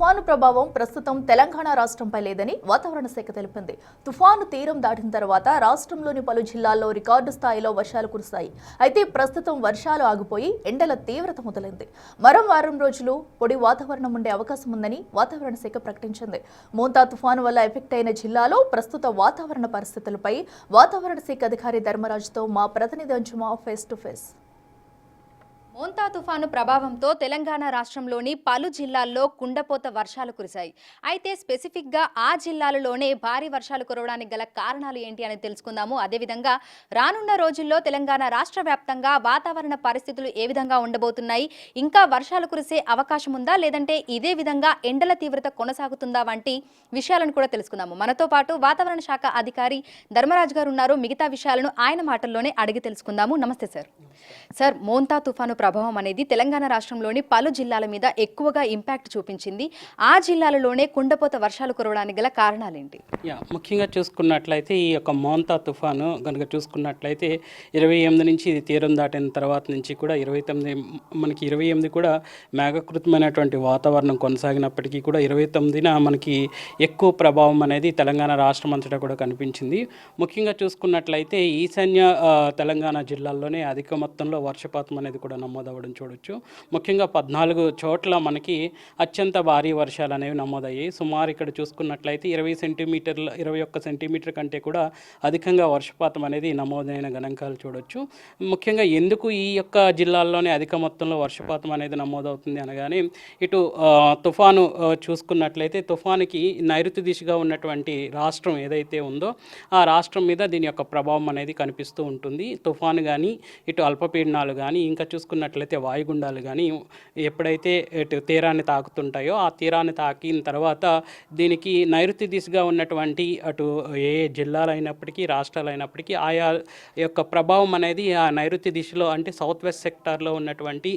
తుఫాను ప్రభావం ప్రస్తుతం తెలంగాణ రాష్ట్రంపై లేదని వాతావరణ శాఖ తెలిపింది. తుఫాను తీరం దాటిన తర్వాత రాష్ట్రంలోని పలు జిల్లాల్లో రికార్డు స్థాయిలో వర్షాలు కురిశాయి. అయితే ప్రస్తుతం వర్షాలు ఆగిపోయి ఎండల తీవ్రత మొదలైంది. మరో వారం రోజులు పొడి వాతావరణం ఉండే అవకాశం ఉందని వాతావరణ శాఖ ప్రకటించింది. మోంతా తుఫాను వల్ల ఎఫెక్ట్ అయిన జిల్లాలో ప్రస్తుత వాతావరణ పరిస్థితులపై వాతావరణ శాఖ అధికారి ధర్మరాజుతో మా ప్రతినిధి అంజుమా ఫేస్ టు ఫేస్. మోంతా తుఫాను ప్రభావంతో తెలంగాణ రాష్ట్రంలోని పలు జిల్లాల్లో కుండపోత వర్షాలు కురిశాయి. అయితే స్పెసిఫిక్గా ఆ జిల్లాలలోనే భారీ వర్షాలు కురవడానికి గల కారణాలు ఏంటి అని తెలుసుకుందాము. అదేవిధంగా రానున్న రోజుల్లో తెలంగాణ రాష్ట్ర వ్యాప్తంగా వాతావరణ పరిస్థితులు ఏ విధంగా ఉండబోతున్నాయి, ఇంకా వర్షాలు కురిసే అవకాశం ఉందా, లేదంటే ఇదే విధంగా ఎండల తీవ్రత కొనసాగుతుందా వంటి విషయాలను కూడా తెలుసుకుందాము. మనతో పాటు వాతావరణ శాఖ అధికారి ధర్మరాజు గారు ఉన్నారు. మిగతా విషయాలను ఆయన మాటల్లోనే అడిగి తెలుసుకుందాము. నమస్తే సార్. సార్, మోంతా తుఫాను ప్రభావం అనేది తెలంగాణ రాష్ట్రంలోని పలు జిల్లాల మీద ఎక్కువగా ఇంపాక్ట్ చూపించింది. ఆ జిల్లాలలోనే కుండపోత వర్షాలు కురవడానికి గల కారణాలేంటి? ముఖ్యంగా చూసుకున్నట్లయితే ఈ యొక్క మోంతా తుఫాను కనుక చూసుకున్నట్లయితే 28 నుంచి ఇది తీరం దాటిన తర్వాత నుంచి కూడా 28 కూడా మేఘకృతమైనటువంటి వాతావరణం కొనసాగినప్పటికీ కూడా 29న మనకి ఎక్కువ ప్రభావం అనేది తెలంగాణ రాష్ట్రం అంతటా కూడా కనిపించింది. ముఖ్యంగా చూసుకున్నట్లయితే ఈశాన్య తెలంగాణ జిల్లాల్లోనే అధిక మొత్తంలో వర్షపాతం అనేది కూడా నమోదవ్వడం చూడొచ్చు. ముఖ్యంగా 14 చోట్ల మనకి అత్యంత భారీ వర్షాలు అనేవి నమోదయ్యాయి. సుమారు ఇక్కడ చూసుకున్నట్లయితే 21 సెంటీమీటర్ కంటే కూడా అధికంగా వర్షపాతం అనేది నమోదైన గణాంకాలు చూడొచ్చు. ముఖ్యంగా ఎందుకు ఈ యొక్క జిల్లాల్లోనే అధిక మొత్తంలో వర్షపాతం అనేది నమోదవుతుంది అనగానే ఇటు తుఫాను చూసుకున్నట్లయితే తుఫానుకి నైరుతి దిశగా ఉన్నటువంటి రాష్ట్రం ఏదైతే ఉందో ఆ రాష్ట్రం మీద దీని యొక్క ప్రభావం అనేది కనిపిస్తూ ఉంటుంది. తుఫాను కానీ ఇటు అల్పపీడనాలు కానీ ఇంకా చూసుకున్నట్లయితే వాయుగుండాలు కానీ ఎప్పుడైతే ఇటు తీరాన్ని తాకుతుంటాయో ఆ తీరాన్ని తాకిన తర్వాత దీనికి నైరుతి దిశగా ఉన్నటువంటి అటు ఏ జిల్లాలైనప్పటికీ రాష్ట్రాలైనప్పటికీ ఆయా యొక్క ప్రభావం అనేది ఆ నైరుతి దిశలో అంటే సౌత్ వెస్ట్ సెక్టార్లో ఉన్నటువంటి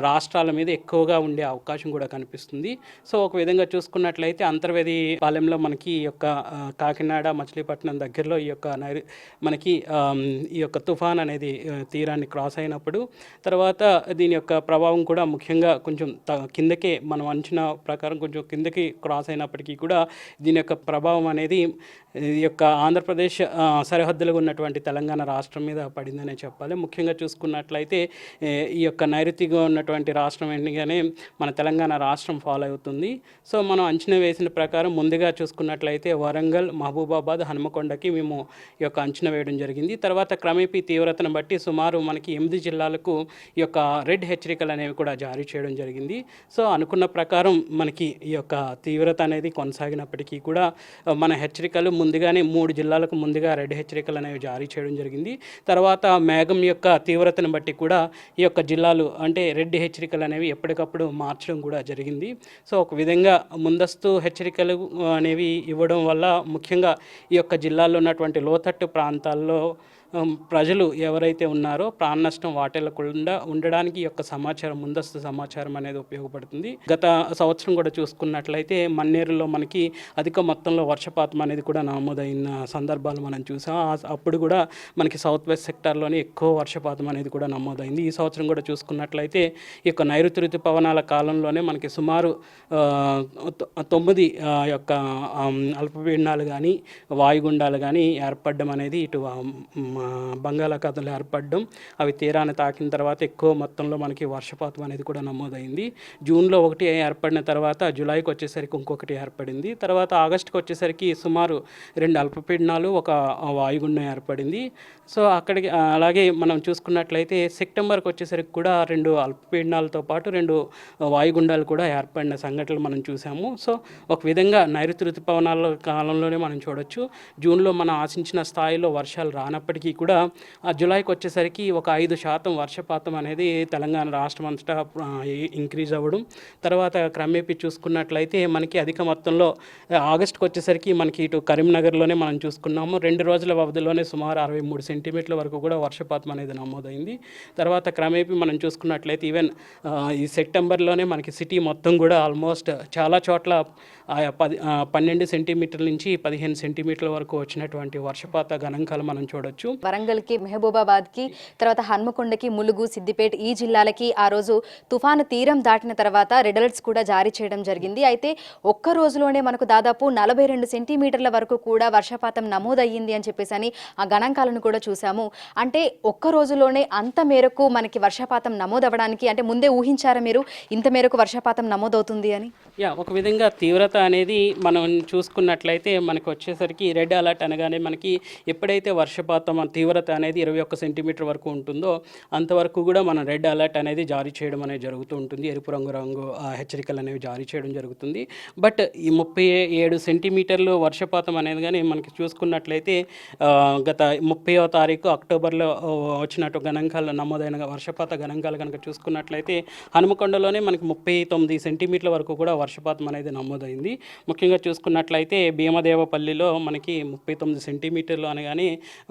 రాష్ట్రాల మీద ఎక్కువగా ఉండే అవకాశం కూడా కనిపిస్తుంది. సో ఒక విధంగా చూసుకున్నట్లయితే అంతర్వేది పాలెంలో మనకి ఈ యొక్క కాకినాడ మచిలీపట్నం దగ్గరలో ఈ యొక్క మనకి ఈ యొక్క తుఫాన్ అనేది తీరాన్ని క్రాస్ అయినప్పుడు తర్వాత దీని యొక్క ప్రభావం కూడా ముఖ్యంగా కొంచెం కిందకే మనం అంచనా ప్రకారం కొంచెం కిందకి క్రాస్ అయినప్పటికీ కూడా దీని యొక్క ప్రభావం అనేది ఈ యొక్క ఆంధ్రప్రదేశ్ సరిహద్దులుగా ఉన్నటువంటి తెలంగాణ రాష్ట్రం మీద పడిందనే చెప్పాలి. ముఖ్యంగా చూసుకున్నట్లయితే ఈ యొక్క నైరుతిగా ఉన్నటువంటి రాష్ట్రం ఎండుగానే మన తెలంగాణ రాష్ట్రం ఫాలో అవుతుంది. సో మనం అంచనా వేసిన ప్రకారం ముందుగా చూసుకున్నట్లయితే వరంగల్, మహబూబాబాద్, హనుమకొండకి మేము ఈ యొక్క అంచనా వేయడం జరిగింది. తర్వాత క్రమేపీ తీవ్రతను బట్టి సుమారు మనకి 8 జిల్లాలకు ఈ యొక్క రెడ్ హెచ్చరికలు అనేవి కూడా జారీ చేయడం జరిగింది. సో అనుకున్న ప్రకారం మనకి ఈ యొక్క తీవ్రత అనేది కొనసాగినప్పటికీ కూడా మన హెచ్చరికలు ముందుగానే 3 జిల్లాలకు ముందుగా రెడ్ హెచ్చరికలు అనేవి జారీ చేయడం జరిగింది. తర్వాత మేఘం యొక్క తీవ్రతను బట్టి కూడా ఈ యొక్క జిల్లాలు అంటే రెడ్ హెచ్చరికలు అనేవి ఎప్పటికప్పుడు మార్చడం కూడా జరిగింది. సో ఒక విధంగా ముందస్తు హెచ్చరికలు అనేవి ఇవ్వడం వల్ల ముఖ్యంగా ఈ యొక్క జిల్లాల్లో ఉన్నటువంటి లోతట్టు ప్రాంతాల్లో ప్రజలు ఎవరైతే ఉన్నారో ప్రాణ నష్టం వాటిల్లకుండా ఉండడానికి ఈ యొక్క సమాచారం ముందస్తు సమాచారం అనేది ఉపయోగపడుతుంది. గత సంవత్సరం కూడా చూసుకున్నట్లయితే మన్నేరులో మనకి అధిక మొత్తంలో వర్షపాతం అనేది కూడా నమోదైన సందర్భాలు మనం చూసాం. అప్పుడు కూడా మనకి సౌత్ వెస్ట్ సెక్టార్లోనే ఎక్కువ వర్షపాతం అనేది కూడా నమోదైంది. ఈ సంవత్సరం కూడా చూసుకున్నట్లయితే ఈ యొక్క నైరుతి ఋతుపవనాల కాలంలోనే మనకి సుమారు 9 యొక్క అల్పపీడనాలు కానీ వాయుగుండాలు కానీ ఏర్పడడం అనేది ఇటు బంగాళాఖాతంలో ఏర్పడడం, అవి తీరాన్ని తాకిన తర్వాత ఎక్కువ మొత్తంలో మనకి వర్షపాతం అనేది కూడా నమోదైంది. జూన్లో ఒకటి ఏర్పడిన తర్వాత జూలైకి వచ్చేసరికి ఇంకొకటి ఏర్పడింది. తర్వాత ఆగస్టుకి వచ్చేసరికి సుమారు 2 అల్పపీడనాలు, ఒక వాయుగుండం ఏర్పడింది. సో అక్కడికి అలాగే మనం చూసుకున్నట్లయితే సెప్టెంబర్కి వచ్చేసరికి కూడా 2 అల్పపీడనాలతో పాటు 2 వాయుగుండాలు కూడా ఏర్పడిన సంఘటనలు మనం చూసాము. సో ఒక విధంగా నైరుతి ఋతుపవనాల కాలంలోనే మనం చూడొచ్చు. జూన్లో మనం ఆశించిన స్థాయిలో వర్షాలు రానప్పటికీ కూడా జూలైకి వచ్చేసరికి ఒక 5% వర్షపాతం అనేది తెలంగాణ రాష్ట్రం అంతటా ఇంక్రీజ్ అవ్వడం. తర్వాత క్రమేపీ చూసుకున్నట్లయితే మనకి అధిక మొత్తంలో ఆగస్టుకి వచ్చేసరికి మనకి ఇటు కరీంనగర్లోనే మనం చూసుకున్నాము. 2 రోజుల వ్యవధిలోనే సుమారు 63 సెంటీమీటర్ల వరకు కూడా వర్షపాతం అనేది నమోదైంది. తర్వాత క్రమేపీ మనం చూసుకున్నట్లయితే ఈవెన్ ఈ సెప్టెంబర్లోనే మనకి సిటీ మొత్తం కూడా ఆల్మోస్ట్ చాలా చోట్ల 12 సెంటీమీటర్ల నుంచి 15 సెంటీమీటర్ల వరకు వచ్చినటువంటి వర్షపాత గణాంకాలు మనం చూడొచ్చు. వరంగల్కి, మహబూబాబాద్కి, తర్వాత హన్మకొండకి, ములుగు, సిద్దిపేట ఈ జిల్లాలకి ఆ రోజు తుఫాను తీరం దాటిన తర్వాత రెడ్ అలర్ట్స్ కూడా జారీ చేయడం జరిగింది. అయితే ఒక్క రోజులోనే మనకు దాదాపు 42 సెంటీమీటర్ల వరకు కూడా వర్షపాతం నమోదయ్యింది అని చెప్పేసి అని ఆ గణాంకాలను కూడా చూసాము. అంటే ఒక్క రోజులోనే అంత మేరకు మనకి వర్షపాతం నమోదవ్వడానికి అంటే ముందే ఊహించారా మీరు ఇంత మేరకు వర్షపాతం నమోదవుతుంది అని? ఒక విధంగా తీవ్రత అనేది మనం చూసుకున్నట్లయితే మనకు వచ్చేసరికి రెడ్ అలర్ట్ అనగానే మనకి ఎప్పుడైతే వర్షపాతం తీవ్రత అనేది 21 సెంటీమీటర్ వరకు ఉంటుందో అంతవరకు కూడా మనం రెడ్ అలర్ట్ అనేది జారీ చేయడం అనేది జరుగుతూ ఉంటుంది. ఎరుపు రంగు హెచ్చరికలు అనేవి జారీ చేయడం జరుగుతుంది. బట్ ఈ 37 సెంటీమీటర్లు వర్షపాతం అనేది కానీ మనకి చూసుకున్నట్లయితే గత 30వ తారీఖు అక్టోబర్లో వచ్చినట్టు గణాంకాలు నమోదైన వర్షపాత గణాంకాలు కనుక చూసుకున్నట్లయితే హనుమకొండలోనే మనకి 39 సెంటీమీటర్ల వరకు కూడా వర్షపాతం అనేది నమోదైంది. ముఖ్యంగా చూసుకున్నట్లయితే భీమదేవపల్లిలో మనకి 39 సెంటీమీటర్లు అనగానే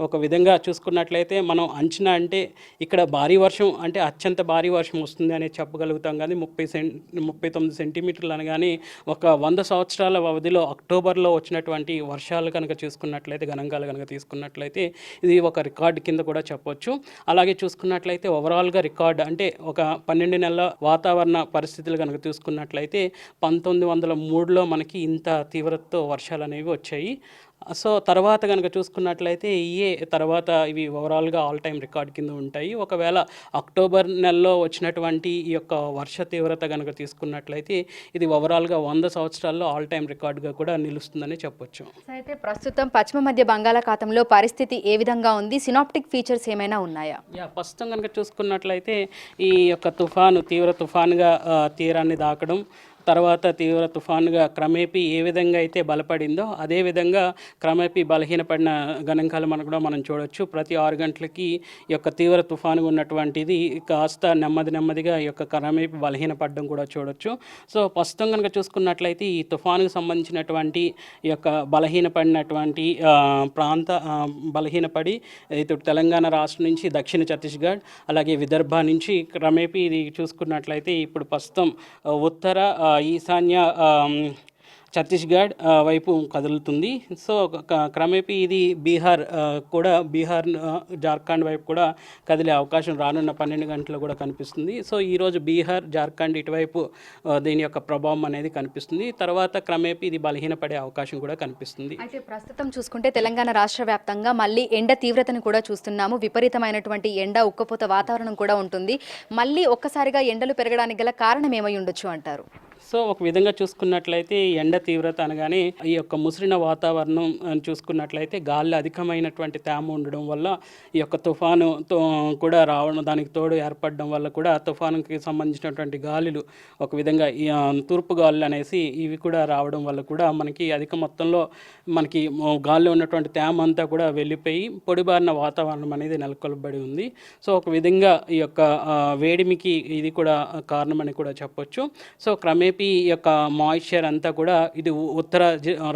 ఒక విధంగా చూసుకున్నట్లయితే మనం అంచనా అంటే ఇక్కడ భారీ వర్షం అంటే అత్యంత భారీ వర్షం వస్తుంది అనేది చెప్పగలుగుతాం. కానీ 39 సెంటీమీటర్లు అనగానే ఒక 100 సంవత్సరాల వ్యవధిలో అక్టోబర్లో వచ్చినటువంటి వర్షాలు కనుక చూసుకున్నట్లయితే గణాంకాలు కనుక తీసుకున్నట్లయితే ఇది ఒక రికార్డు కింద కూడా చెప్పొచ్చు. అలాగే చూసుకున్నట్లయితే ఓవరాల్గా రికార్డు అంటే ఒక 12 నెలల వాతావరణ పరిస్థితులు కనుక చూసుకున్నట్లయితే 1903లో మనకి ఇంత తీవ్రతతో వర్షాలు అనేవి వచ్చాయి. సో తర్వాత కనుక చూసుకున్నట్లయితే తర్వాత ఇవి ఓవరాల్గా ఆల్ టైమ్ రికార్డ్ కింద ఉంటాయి. ఒకవేళ అక్టోబర్ నెలలో వచ్చినటువంటి ఈ యొక్క వర్ష తీవ్రత కనుక తీసుకున్నట్లయితే ఇది ఓవరాల్గా 100 సంవత్సరాల్లో ఆల్ టైమ్ రికార్డుగా కూడా నిలుస్తుందని చెప్పొచ్చు. అయితే ప్రస్తుతం పశ్చిమ మధ్య బంగాళాఖాతంలో పరిస్థితి ఏ విధంగా ఉంది? సినాప్టిక్ ఫీచర్స్ ఏమైనా ఉన్నాయా? ప్రస్తుతం కనుక చూసుకున్నట్లయితే ఈ యొక్క తీవ్ర తుఫానుగా తీరాన్ని దాకడం, తర్వాత తీవ్ర తుఫానుగా క్రమేపీ ఏ విధంగా అయితే బలపడిందో అదేవిధంగా క్రమేపీ బలహీనపడిన గణాంకాలు మనం చూడొచ్చు. ప్రతి 6 గంటలకి ఈ యొక్క తీవ్ర తుఫానుగా ఉన్నటువంటిది కాస్త నెమ్మదిగా ఈ యొక్క క్రమేపీ బలహీనపడడం కూడా చూడొచ్చు. సో ప్రస్తుతం కనుక చూసుకున్నట్లయితే ఈ తుఫానుకు సంబంధించినటువంటి ఈ యొక్క బలహీనపడినటువంటి బలహీనపడి ఇటు తెలంగాణ రాష్ట్రం నుంచి దక్షిణ ఛత్తీస్గఢ్ అలాగే విదర్భ నుంచి క్రమేపీ ఇది చూసుకున్నట్లయితే ఇప్పుడు ప్రస్తుతం ఉత్తర ఈశాన్య ఛత్తీస్గఢ్ వైపు కదులుతుంది. సో క్రమేపీ ఇది బీహార్ జార్ఖండ్ వైపు కూడా కదిలే అవకాశం రానున్న 12 గంటలు కూడా కనిపిస్తుంది. సో ఈరోజు బీహార్ జార్ఖండ్ ఇటువైపు దీని యొక్క ప్రభావం అనేది కనిపిస్తుంది. తర్వాత క్రమేపీ ఇది బలహీనపడే అవకాశం కూడా కనిపిస్తుంది. అయితే ప్రస్తుతం చూసుకుంటే తెలంగాణ రాష్ట్ర వ్యాప్తంగా మళ్ళీ ఎండ తీవ్రతను కూడా చూస్తున్నాము. విపరీతమైనటువంటి ఎండ ఉక్కపోత వాతావరణం కూడా ఉంటుంది. మళ్ళీ ఒక్కసారిగా ఎండలు పెరగడానికి గల కారణం ఏమై ఉండొచ్చు అంటారు? సో ఒక విధంగా చూసుకున్నట్లయితే ఎండ తీవ్రత అనగానే ఈ యొక్క ముసిరిన వాతావరణం చూసుకున్నట్లయితే గాలి అధికమైనటువంటి తేమ ఉండడం వల్ల ఈ యొక్క తుఫానుతో కూడా రావడం, దానికి తోడు ఏర్పడడం వల్ల కూడా తుఫానుకి సంబంధించినటువంటి గాలులు ఒక విధంగా తూర్పు గాలులు అనేసి ఇవి కూడా రావడం వల్ల కూడా మనకి అధిక మొత్తంలో మనకి గాలిలో ఉన్నటువంటి తేమ అంతా కూడా వెళ్ళిపోయి పొడిబారిన వాతావరణం అనేది నెలకొల్పబడి ఉంది. సో ఒక విధంగా ఈ యొక్క వేడిమికి ఇది కూడా కారణమని కూడా చెప్పొచ్చు. సో క్రమేపీ ఈ యొక్క మాయిశ్చర్ అంతా కూడా ఇది ఉత్తర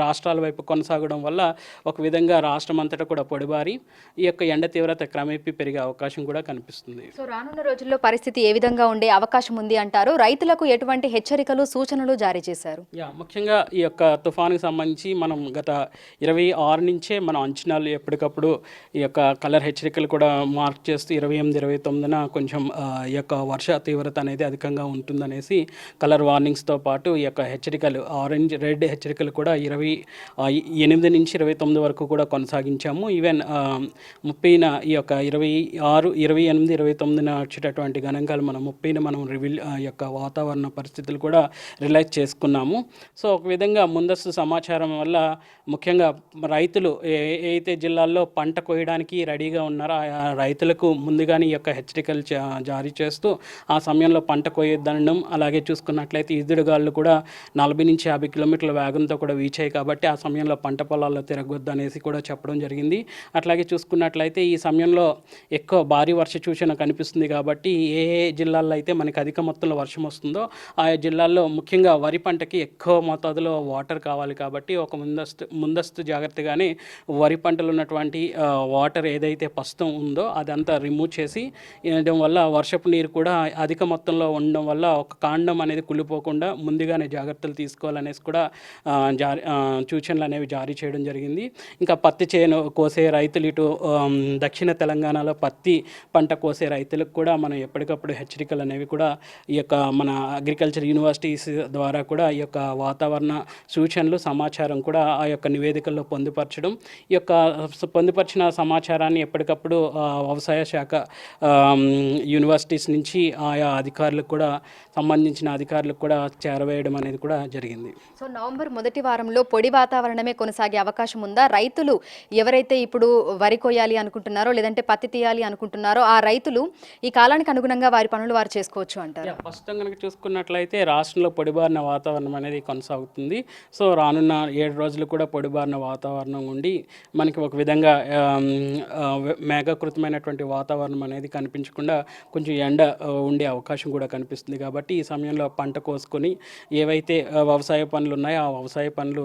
రాష్ట్రాల వైపు కొనసాగడం వల్ల ఒక విధంగా రాష్ట్రం అంతటా కూడా పొడిబారి ఈ యొక్క ఎండ తీవ్రత క్రమేపీ పెరిగే అవకాశం కూడా కనిపిస్తుంది. సో రానున్న రోజుల్లో పరిస్థితి ఏ విధంగా ఉండే అవకాశం ఉంది అంటారు? రైతులకు ఎటువంటి హెచ్చరికలు, సూచనలు జారీ చేశారు? ముఖ్యంగా ఈ యొక్క తుఫానుకి సంబంధించి మనం గత 26 నుంచే మనం అంచనాలు ఎప్పటికప్పుడు ఈ యొక్క కలర్ హెచ్చరికలు కూడా మార్క్ చేస్తూ 28, 29న కొంచెం ఈ యొక్క వర్ష తీవ్రత అనేది అధికంగా ఉంటుందనేసి కలర్ వార్నింగ్స్తో పాటు ఈ యొక్క హెచ్చరికలు ఆరెంజ్, రెడ్ హెచ్చరికలు కూడా 28 నుంచి 29 వరకు కూడా కొనసాగించాము. ఈవెన్ 30న ఈ యొక్క 26, 28, 29న వచ్చేటటువంటి గణాంకాలు మనం 30న మనం ఈ యొక్క వాతావరణ పరిస్థితులు కూడా రిలైజ్ చేసుకున్నాము. సో ఒక విధంగా ముందస్తు సమాచారం వల్ల ముఖ్యంగా రైతులు అయితే జిల్లాల్లో పంట కోయడానికి రెడీగా ఉన్నారో ఆ రైతులకు ముందుగానే ఈ యొక్క హెచ్చరికలు జారీ చేస్తూ ఆ సమయంలో పంట కోయొద్దనడం, అలాగే చూసుకున్నట్లయితే ఈదుడుగాళ్ళు కూడా 40 నుంచి 50 కిలోమీటర్ల వేగంతో కూడా వీచాయి కాబట్టి ఆ సమయంలో పంట పొలాల్లో తిరగొద్దు అనేసి కూడా చెప్పడం జరిగింది. అట్లాగే చూసుకున్నట్లయితే ఈ సమయంలో ఎక్కువ భారీ వర్ష సూచన కనిపిస్తుంది కాబట్టి ఏ జిల్లాల్లో అయితే మనకి అధిక మొత్తంలో వర్షం వస్తుందో ఆయా జిల్లాల్లో ముఖ్యంగా వరి పంటకి ఎక్కువ మోతాదులో వాటర్ కావాలి కాబట్టి ఒక ముందస్తు జాగ్రత్తగానే వరి పంటలు ఉన్నటువంటి వాటర్ ఏదైతే ప్రస్తుతం ఉందో అదంతా రిమూవ్ చేసి వేయడం వల్ల వర్షపు నీరు కూడా అధిక మొత్తంలో ఉండడం వల్ల ఒక కాండం అనేది కుళ్ళిపోకుండా ముందుగానే జాగ్రత్తలు తీసుకోవాలనేసి కూడా సూచనలు అనేవి జారీ చేయడం జరిగింది. ఇంకా పత్తి చేను కోసే రైతులు ఇటు దక్షిణ తెలంగాణలో పత్తి పంట కోసే రైతులకు కూడా మనం ఎప్పటికప్పుడు హెచ్చరికలు అనేవి కూడా ఈ యొక్క మన అగ్రికల్చర్ యూనివర్సిటీస్ ద్వారా కూడా ఈ యొక్క వాతావరణ సూచనలు సమాచారం కూడా ఆ యొక్క నివేదికల్లో పొందుపరచడం, ఈ యొక్క పొందుపరిచిన సమాచారాన్ని ఎప్పటికప్పుడు వ్యవసాయ శాఖ యూనివర్సిటీస్ నుంచి ఆయా అధికారులకు కూడా సంబంధించిన అధికారులకు కూడా చేరవేయడం అనేది కూడా జరిగింది. సో నవంబర్ మొదటి వారంలో పొడి వాతావరణమే కొనసాగే అవకాశం ఉందా? రైతులు ఎవరైతే ఇప్పుడు వరి కొయ్యాలి అనుకుంటున్నారో లేదంటే పత్తి తీయాలి అనుకుంటున్నారో ఆ రైతులు ఈ కాలానికి అనుగుణంగా వారి పనులు వారు చేసుకోవచ్చు అంటారు. ప్రస్తుతం కనుక చూసుకున్నట్లయితే రాష్ట్రంలో పొడిబారిన వాతావరణం అనేది కొనసాగుతుంది. సో రానున్న 7 రోజులు కూడా పొడిబారిన వాతావరణం ఉండి మనకి ఒక విధంగా మేఘకృతమైనటువంటి వాతావరణం అనేది కనిపించకుండా కొంచెం ఎండ ఉండే అవకాశం కూడా కనిపిస్తుంది. కాబట్టి ఈ సమయంలో పంట కోసుకొని ఏవైతే వ్యవసాయ పనులు ఉన్నాయో ఆ వ్యవసాయ పనులు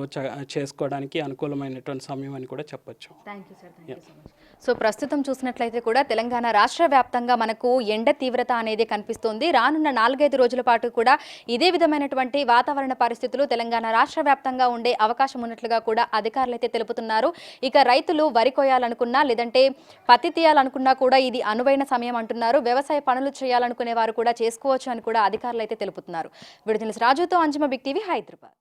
చేసుకోవడానికి అనుకూలమైనటువంటి సమయం అని కూడా చెప్పొచ్చు. Thank you sir, thank you so much. So ప్రస్తుతం చూసినట్లయితే కూడా తెలంగాణ రాష్ట్ర వ్యాప్తంగా మనకు ఎండ తీవ్రత అనేది కనిపిస్తోంది. రానున్న 4-5 రోజుల పాటు కూడా ఇదే విధమైనటువంటి వాతావరణ పరిస్థితులు తెలంగాణ రాష్ట్ర వ్యాప్తంగా ఉండే అవకాశం ఉన్నట్లుగా కూడా అధికారులు అయితే తెలుపుతున్నారు. ఇక రైతులు వరి కొయ్యాలనుకున్నా లేదంటే పత్తి తీయాలనుకున్నా కూడా ఇది అనువైన సమయం అంటున్నారు. వ్యవసాయ పనులు చేయాలనుకునే వారు కూడా చేసుకోవచ్చు అని కూడా అధికారులు అయితే తెలుపుతున్నారు. విడుదల రాజుతో అంజుమ బిగ్ టీవీ, హైదరాబాద్.